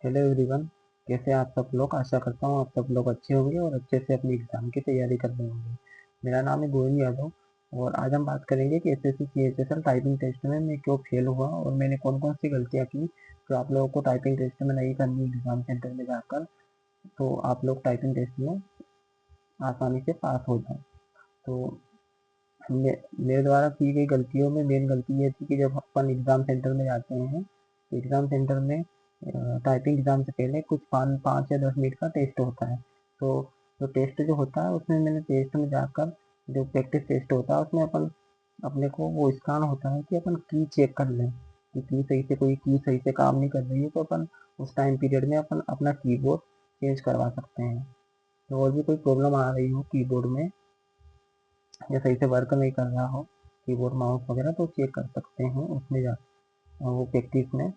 Hello everyone, कैसे आप सब लोग। आशा करता हूँ आप सब लोग अच्छे होंगे और अच्छे से अपनी एग्ज़ाम की तैयारी कर रहे होंगे। मेरा नाम है गोविंद यादव और आज हम बात करेंगे कि एसएससी सीएचएसएल टाइपिंग टेस्ट में मैं क्यों फेल हुआ और मैंने कौन कौन सी गलतियाँ की जो आप लोगों को टाइपिंग टेस्ट में नहीं करनी एग्ज़ाम सेंटर में जाकर, तो आप लोग टाइपिंग टेस्ट में आसानी से पास हो जाएँ। तो मेरे द्वारा की गई गलतियों में मेन गलती ये थी कि जब अपन एग्ज़ाम सेंटर में जाते हैं तो एग्ज़ाम सेंटर में टाइपिंग एग्ज़ाम से पहले कुछ 5 या 10 मिनट का टेस्ट होता है। तो जो टेस्ट जो होता है उसमें मैंने टेस्ट में जाकर जो प्रैक्टिस टेस्ट होता है उसमें अपन अपने को वो स्कैन होता है कि अपन की चेक कर लें कि की सही से काम नहीं कर रही है, तो अपन उस टाइम पीरियड में अपन अपना कीबोर्ड चेंज करवा सकते हैं। तो और भी कोई प्रॉब्लम आ रही हो कीबोर्ड में या सही से वर्क नहीं कर रहा हो कीबोर्ड माउस वगैरह, तो चेक कर सकते हैं उसमें जा वो प्रैक्टिस में।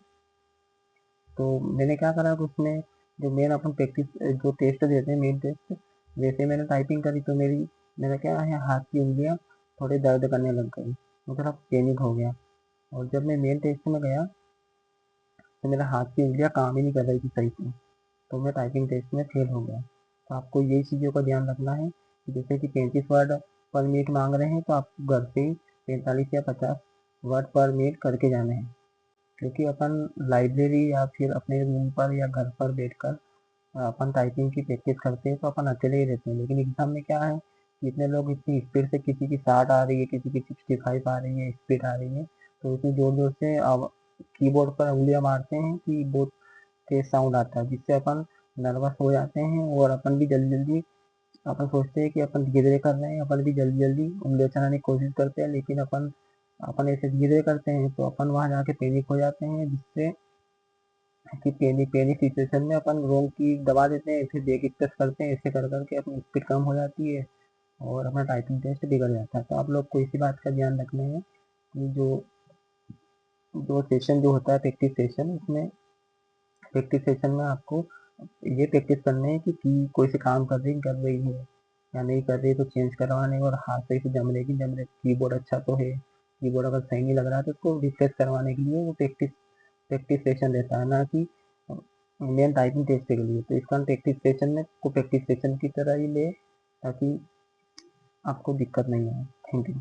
तो मैंने क्या करा कि उसमें जो मेन अपन प्रैक्टिस जो टेस्ट देते हैं मेन टेस्ट, वैसे मैंने टाइपिंग करी तो मेरा क्या है, हाथ की उंगलियां थोड़ी दर्द करने लग गई, मैं थोड़ा पैनिक हो गया। और जब मैं मेन टेस्ट में गया तो मेरा हाथ की उंगलियां काम ही नहीं कर रही थी सही से, तो मैं टाइपिंग टेस्ट में फेल हो गया। तो आपको यही चीज़ों का ध्यान रखना है कि जैसे कि 35 वर्ड पर मिनट मांग रहे हैं तो आपको घर से ही 45 या 50 वर्ड पर मिनट करके जाने हैं। क्योंकि अपन लाइब्रेरी या फिर अपने रूम पर या घर पर बैठकर अपन टाइपिंग की प्रैक्टिस करते हैं तो अपन अकेले ही रहते हैं, लेकिन एग्जाम में क्या है कि इतने लोग इतनी स्पीड से, किसी की 60 आ रही है, किसी की 65 आ रही है स्पीड आ रही है, तो इतनी जोर जोर से कीबोर्ड पर उंगलियां मारते हैं कि बहुत तेज साउंड आता है, जिससे अपन नर्वस हो जाते हैं और अपन भी जल्दी जल्दी अपन सोचते हैं कि अपन धीरे धीरे कर रहे हैं, अपन भी जल्दी जल्दी उंगलियां चलाने की कोशिश करते हैं, लेकिन अपन अपन ऐसे धीरे धीरे करते हैं तो अपन वहां जाके पैनिक हो जाते हैं, जिससे कि पैनिक पैनिक सिचुएशन में अपन रोंग की दबा देते हैं, फिर बैक स्पेस करते हैं, ऐसे कर करके अपनी स्पीड कम हो जाती है और अपना टाइपिंग टेस्ट बिगड़ जाता है। तो आप लोग को इसी बात का ध्यान रखना है कि जो जो सेशन जो होता है प्रैक्टिस सेशन, उसमें प्रैक्टिस सेशन में आपको ये प्रैक्टिस करना है कि कोई से काम कर रही है या नहीं कर रही है, तो चेंज करवाने और हाथ सही से जम रहे कि जम रहे, कीबोर्ड अच्छा तो है, कीबोर्ड अगर सही नहीं लग रहा है तो उसको रिफ्रेश करवाने के लिए वो प्रैक्टिस प्रैक्टिस सेशन रहता है, ना कि मेन टाइपिंग टेस्ट के लिए। तो इसका प्रैक्टिस सेशन में को प्रैक्टिस सेशन की तरह ही ले, ताकि आपको दिक्कत नहीं आए। Thank you.